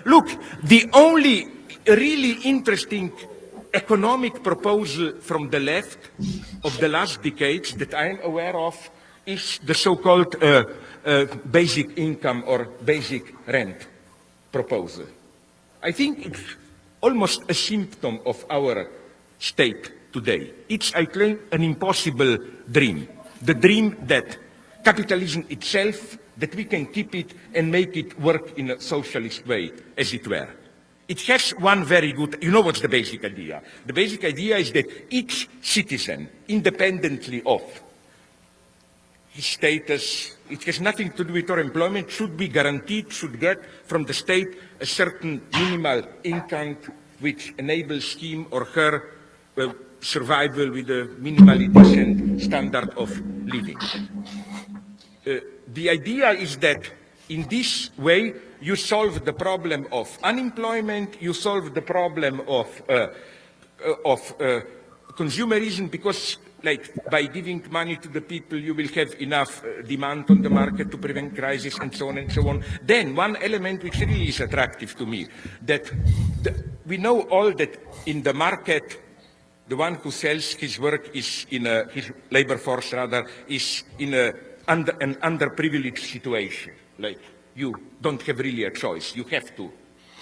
Look, the only really interesting economic proposal from the left of the last decades that I'm aware of is the so-called basic income or basic rent proposal. I think it's almost a symptom of our state today. It's, I claim, an impossible dream. The dream that capitalism itself, that we can keep it and make it work in a socialist way, as it were. It has one very good, you know what's the basic idea? The basic idea is that each citizen, independently of his status, it has nothing to do with our employment, should be guaranteed, should get from the state a certain minimal income which enables him or her survival with a minimally decent standard of living. The idea is that in this way you solve the problem of unemployment, you solve the problem of consumerism, because like by giving money to the people you will have enough demand on the market to prevent crisis and so on and so on. Then one element which really is attractive to me, that we know all that in the market the one who sells his work is in his labor force rather is in an underprivileged situation. Like you don't have really a choice. You have to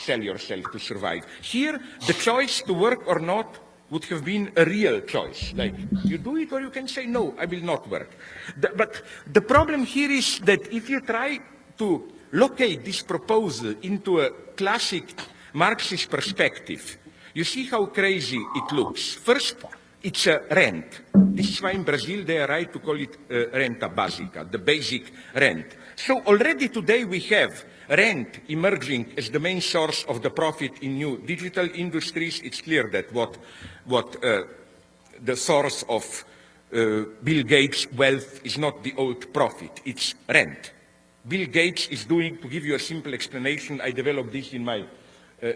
sell yourself to survive. Here, the choice to work or not would have been a real choice. Like you do it or you can say, no, I will not work. But the problem here is that if you try to locate this proposal into a classic Marxist perspective, you see how crazy it looks. First, it's a rent. This is why in Brazil they are right to call it renta básica, the basic rent. So already today we have rent emerging as the main source of the profit in new digital industries. It's clear that what the source of Bill Gates' wealth is not the old profit, it's rent. Bill Gates is doing, to give you a simple explanation, I developed this in my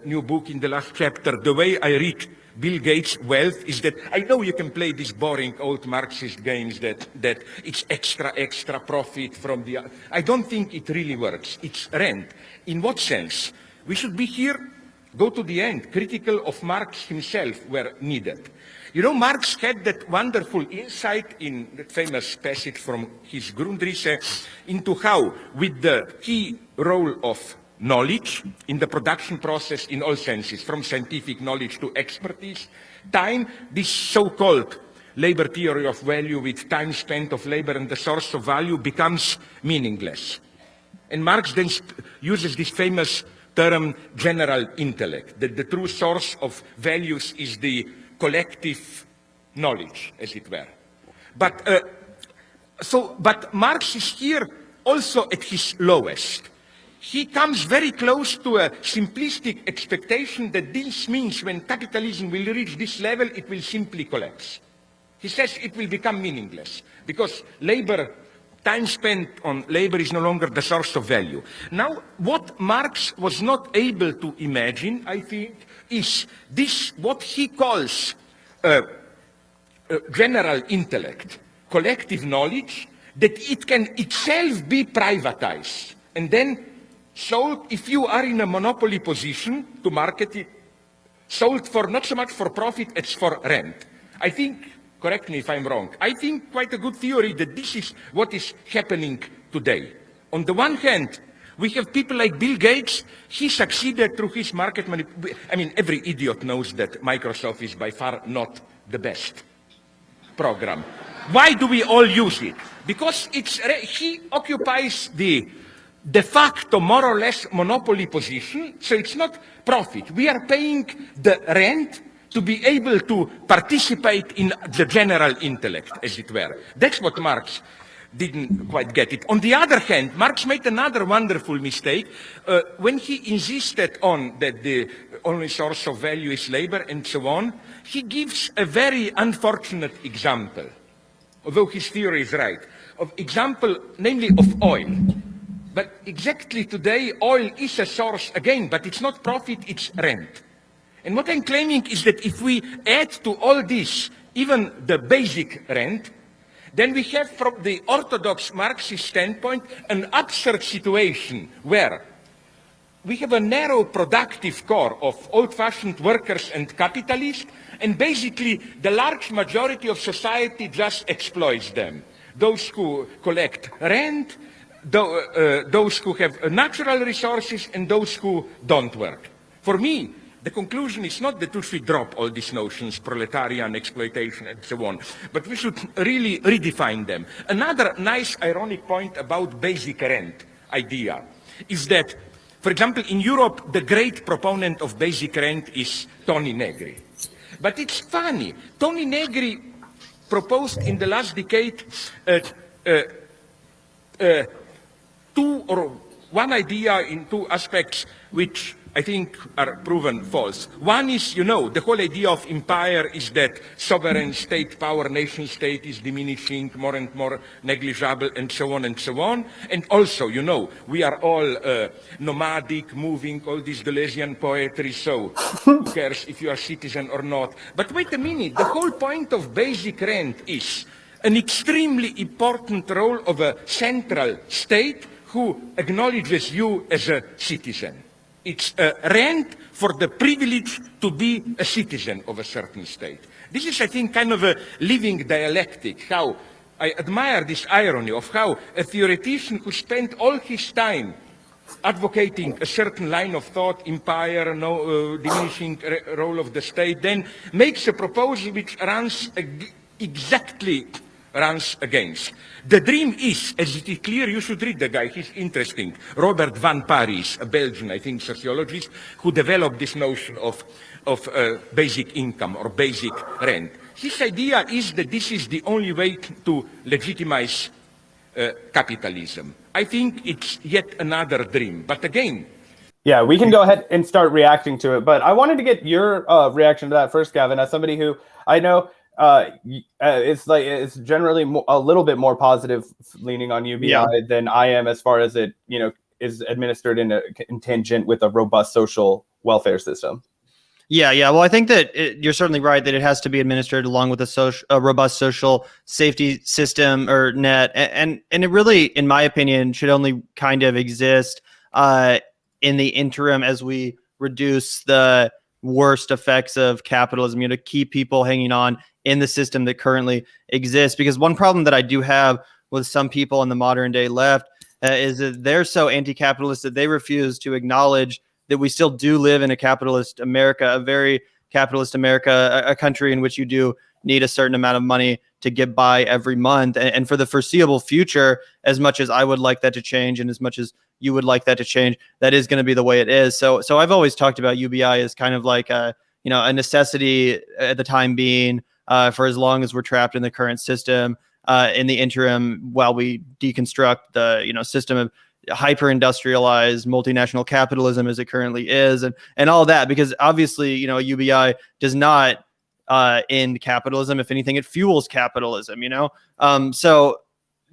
new book in the last chapter. The way I read Bill Gates' wealth is that I know you can play these boring old Marxist games that it's extra profit from the... I don't think it really works. It's rent. In what sense? We should be here, go to the end, critical of Marx himself where needed. You know, Marx had that wonderful insight in that famous passage from his Grundrisse into how, with the key role of knowledge in the production process in all senses, from scientific knowledge to expertise, time, this so-called labor theory of value with time spent of labor and the source of value becomes meaningless. And Marx then uses this famous term general intellect, that the true source of values is the collective knowledge, as it were. But Marx is here also at his lowest. He comes very close to a simplistic expectation that this means when capitalism will reach this level, it will simply collapse. He says it will become meaningless because labor, time spent on labor is no longer the source of value. Now, what Marx was not able to imagine, I think, is this, what he calls general intellect, collective knowledge, that it can itself be privatized and then sold, if you are in a monopoly position to market it, sold for not so much for profit as for rent. I think, correct me if I'm wrong, I think quite a good theory that this is what is happening today. On the one hand, we have people like Bill Gates. He succeeded through his market manipulation. I mean, every idiot knows that Microsoft is by far not the best program. Why do we all use it? Because he occupies the de facto, more or less, monopoly position, so it's not profit. We are paying the rent to be able to participate in the general intellect, as it were. That's what Marx didn't quite get it. On the other hand, Marx made another wonderful mistake when he insisted on that the only source of value is labor and so on. He gives a very unfortunate example, although his theory is right, of example, namely of oil. But exactly today, oil is a source again, but it's not profit, it's rent. And what I'm claiming is that if we add to all this, even the basic rent, then we have from the orthodox Marxist standpoint an absurd situation where we have a narrow productive core of old-fashioned workers and capitalists, and basically the large majority of society just exploits them. Those who collect rent, those who have natural resources, and those who don't work. For me, the conclusion is not that we should drop all these notions, proletarian, exploitation, and so on, but we should really redefine them. Another nice ironic point about basic rent idea is that, for example, in Europe, the great proponent of basic rent is Tony Negri. But it's funny, Tony Negri proposed in the last decade one idea in two aspects which I think are proven false. One is, the whole idea of empire is that sovereign state power, nation state is diminishing, more and more negligible, and so on and so on. And also, we are all nomadic, moving, all this Deleuzian poetry, so who cares if you are citizen or not? But wait a minute, the whole point of basic rent is an extremely important role of a central state who acknowledges you as a citizen. It's a rent for the privilege to be a citizen of a certain state. This is, I think, kind of a living dialectic, how I admire this irony of how a theoretician who spent all his time advocating a certain line of thought, empire, diminishing role of the state, then makes a proposal which runs against. The dream is, as it is clear, you should read the guy, he's interesting, Robert van Parijs, a Belgian, I think, sociologist, who developed this notion of basic income or basic rent. His idea is that this is the only way to legitimize capitalism. I think it's yet another dream, but again... Yeah, we can go ahead and start reacting to it, but I wanted to get your reaction to that first, Gavin, as somebody who I know it's generally a little bit more positive leaning on UBI than I am, as far as it is administered in a contingent with a robust social welfare system. Yeah. Well, I think that you're certainly right that it has to be administered along with a robust social safety system or net, and it really, in my opinion, should only kind of exist in the interim as we reduce the worst effects of capitalism, to keep people hanging on in the system that currently exists. Because one problem that I do have with some people in the modern day left is that they're so anti-capitalist that they refuse to acknowledge that we still do live in a capitalist America, a very capitalist America, a country in which you do need a certain amount of money to get by every month. And for the foreseeable future, as much as I would like that to change and as much as you would like that to change, that is going to be the way it is. So I've always talked about UBI as kind of like a necessity at the time being, for as long as we're trapped in the current system, in the interim, while we deconstruct the system of hyper-industrialized multinational capitalism as it currently is, and all that. Because obviously, UBI does not end capitalism. If anything, it fuels capitalism. So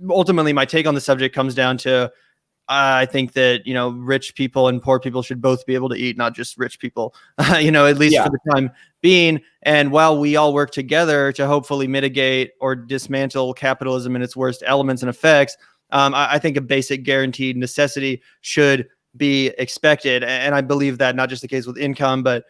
ultimately, my take on the subject comes down to, I think that, rich people and poor people should both be able to eat, not just rich people, at least for the time being. And while we all work together to hopefully mitigate or dismantle capitalism and its worst elements and effects, I think a basic guaranteed necessity should be expected. And I believe that not just the case with income, but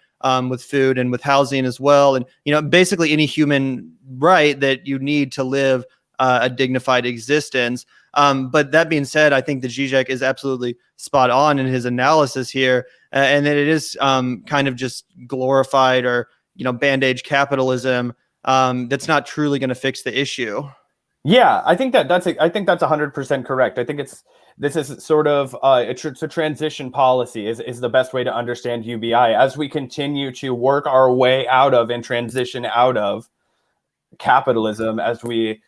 with food and with housing as well. And, basically any human right that you need to live a dignified existence. But that being said, I think that Zizek is absolutely spot on in his analysis here, and that it is kind of just glorified or band-aid capitalism that's not truly going to fix the issue. Yeah, I think that's 100% correct. I think this is sort of it's a transition policy is the best way to understand UBI as we continue to work our way out of and transition out of capitalism, as we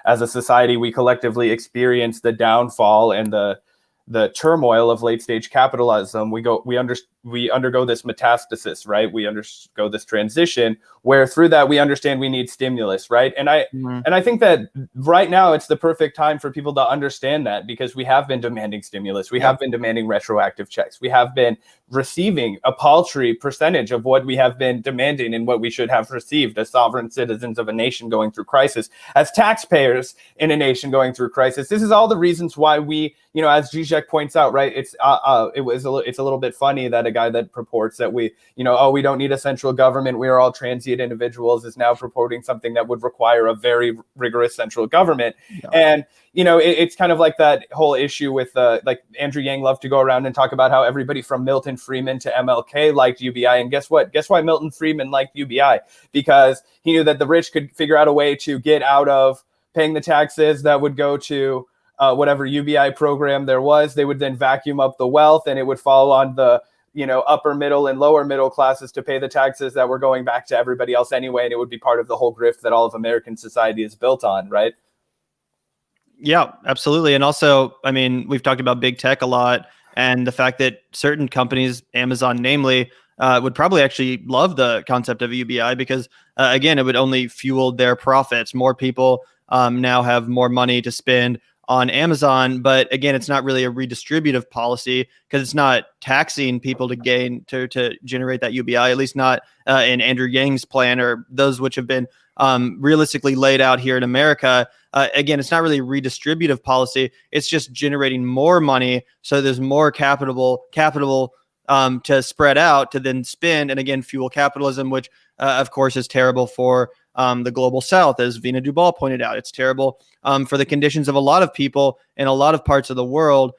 as a society, we collectively experience the downfall and the turmoil of late stage capitalism. We undergo this metastasis, right? We undergo this transition where through that we understand we need stimulus, right? And I think that right now it's the perfect time for people to understand that, because we have been demanding stimulus, we have been demanding retroactive checks, we have been receiving a paltry percentage of what we have been demanding and what we should have received as sovereign citizens of a nation going through crisis, as taxpayers in a nation going through crisis. This is all the reasons why we, as Zizek Zizek points out, right, it's a little bit funny that a guy that purports that we don't need a central government, we are all transient individuals, is now purporting something that would require a very rigorous central government. Yeah. And it's kind of like that whole issue with like Andrew Yang loved to go around and talk about how everybody from Milton Friedman to MLK liked UBI. And guess what? Guess why Milton Friedman liked UBI? Because he knew that the rich could figure out a way to get out of paying the taxes that would go to whatever UBI program there was. They would then vacuum up the wealth, and it would fall on the upper middle and lower middle classes to pay the taxes that were going back to everybody else anyway. And it would be part of the whole grift that all of American society is built on, right? Yeah, absolutely. And also, I mean, we've talked about big tech a lot, and the fact that certain companies, Amazon namely, would probably actually love the concept of UBI because, again, it would only fuel their profits. More people now have more money to spend on Amazon, but again, it's not really a redistributive policy because it's not taxing people to generate that UBI, at least not in Andrew Yang's plan or those which have been realistically laid out here in America. Again, it's not really a redistributive policy. It's just generating more money. So there's more capital to spread out to then spend and again, fuel capitalism, which of course is terrible for the global South, as Vina Duval pointed out. It's terrible for the conditions of a lot of people in a lot of parts of the world.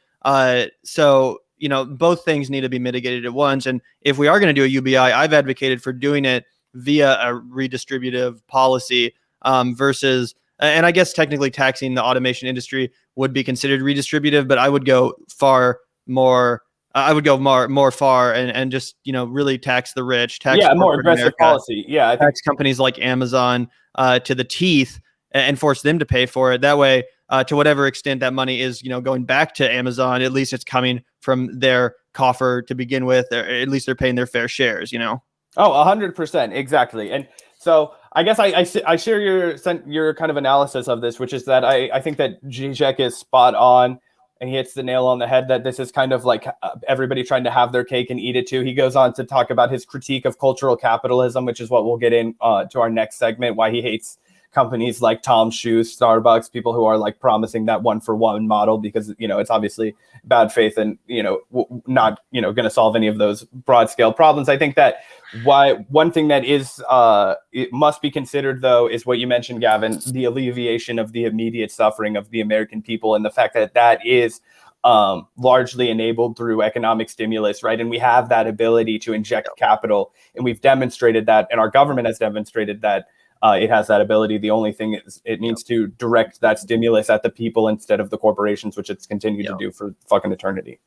So, both things need to be mitigated at once. And if we are going to do a UBI, I've advocated for doing it via a redistributive policy versus, and I guess technically taxing the automation industry would be considered redistributive, but I would go more far and just, really tax the rich, tax more aggressive America, policy. Yeah. Tax companies like Amazon to the teeth and force them to pay for it. That way, to whatever extent that money is, going back to Amazon, at least it's coming from their coffer to begin with, or at least they're paying their fair shares, Oh, 100%. Exactly. And so I guess I share your kind of analysis of this, which is that I think that Zizek is spot on. And he hits the nail on the head that this is kind of like everybody trying to have their cake and eat it too. He goes on to talk about his critique of cultural capitalism, which is what we'll get in to our next segment, why he hates companies like Tom's Shoes, Starbucks, people who are like promising that 1-for-1 model because, it's obviously bad faith and, not, going to solve any of those broad scale problems. I think that one thing that is it must be considered, though, is what you mentioned, Gavin, the alleviation of the immediate suffering of the American people and the fact that that is largely enabled through economic stimulus, right? And we have that ability to inject capital, and we've demonstrated that, and our government has demonstrated that it has that ability. The only thing is it needs to direct that stimulus at the people instead of the corporations, which it's continued to do for fucking eternity.